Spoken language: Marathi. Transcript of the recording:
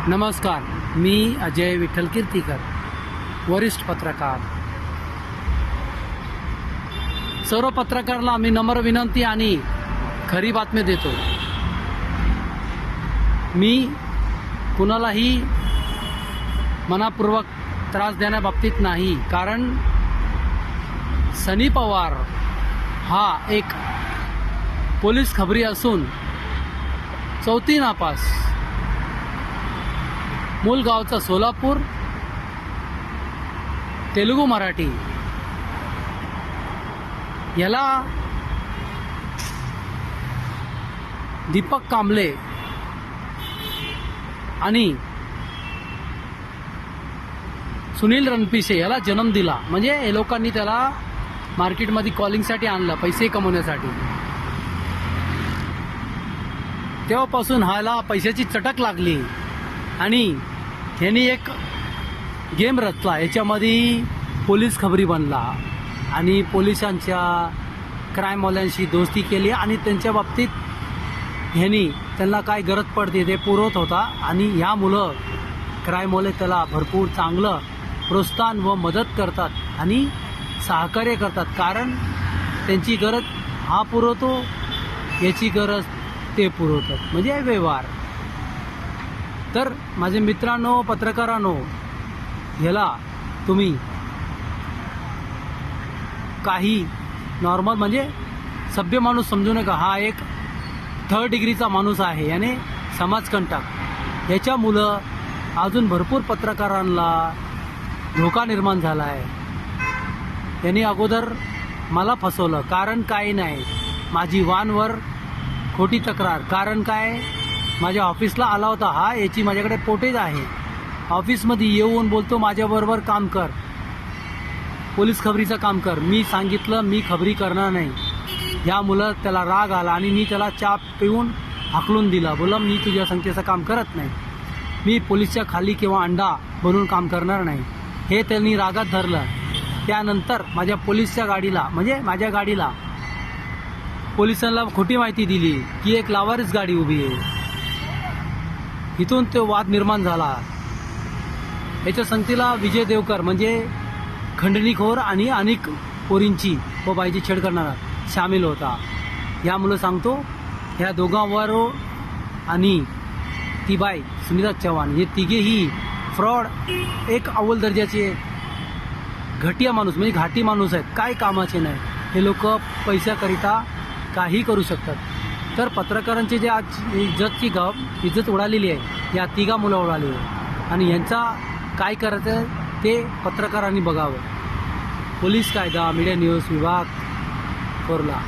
नमस्कार, मी अजय विठ्ठल कीर्तीकर, वरिष्ठ पत्रकार. सर्व पत्रकारांना आम्ही नम्र विनंती आणि खरी बातमी देतो. मी कुणालाही मनापूर्वक त्रास देण्याबाबतीत नाही, कारण सनी पवार हा एक पोलीस खबरी असून चौथी नापास, मूळ गावचा सोलापूर, तेलुगू मराठी. याला दीपक कांबळे आणि सुनील रणपिसे याला जन्म दिला. म्हणजे हे लोकांनी त्याला मार्केटमध्ये कॉलिंगसाठी आणलं, पैसे कमवण्यासाठी. तेव्हापासून ह्याला पैशाची चटक लागली आणि ह्यांनी एक गेम रचला. याच्यामध्ये पोलीस खबरी बनला आणि पोलिसांच्या क्राईमवाल्यांशी दोस्ती केली आणि त्यांच्या बाबतीत ह्यांनी त्यांना काय गरज पडते ते पुरवत होता. आणि ह्या मुलं क्राईमवाले त्याला भरपूर चांगलं प्रोत्साहन व मदत करतात आणि सहकार्य करतात, कारण त्यांची गरज हा पुरवतो, याची गरज ते पुरवतात. म्हणजे व्यवहार. तर माझे मित्रांनो, पत्रकारांनो, ह्याला तुम्ही काही नॉर्मल म्हणजे सभ्य माणूस समजू नका. हा एक थर्ड डिग्रीचा माणूस आहे, याने समाजकंटक. याच्यामुळं अजून भरपूर पत्रकारांना धोका निर्माण झाला आहे. यांनी अगोदर मला फसवलं, कारण काय नाही. माझी वानवर खोटी तक्रार, कारण काय, माझ्या ऑफिसला आला होता हा, याची माझ्याकडे फोटेज आहे. ऑफिसमध्ये येऊन बोलतो माझ्याबरोबर काम कर, पोलीस खबरीचं काम कर. मी सांगितलं मी खबरी करणार नाही. यामुळं त्याला राग आला आणि मी त्याला चहा पिऊन हाकलून दिला. बोला मी तुझ्या संख्येचं काम करत नाही, मी पोलीसच्या खाली किंवा अंडा बनून काम करणार नाही. हे त्यांनी रागात धरलं. त्यानंतर माझ्या पोलीसच्या गाडीला म्हणजे माझ्या गाडीला पोलिसांना खोटी माहिती दिली की एक लावारिस गाडी उभी आहे. इथून तो वाद निर्माण झाला. याच्या संगतीला विजय देवकर म्हणजे खंडणीखोर आणि अनेक पोरींची व बाईची छेड करणारा सामील होता. यामुळं सांगतो, ह्या दोघांवर आणि ती बाई सुनीता चव्हाण हे तिघेही फ्रॉड, एक अव्वल दर्जाचे घटिया माणूस म्हणजे घाटी माणूस आहेत, काय कामाचे नाही. हे लोक पैशाकरिता काही करू शकतात. तर पत्रकारांची जे आज इज्जत उडालेली आहे, या तिघा मुलं उडालेली आहे. आणि यांचा काय करायचं ते पत्रकारांनी बघावं. पोलीस कायदा, मीडिया न्यूज विभाग कोरला.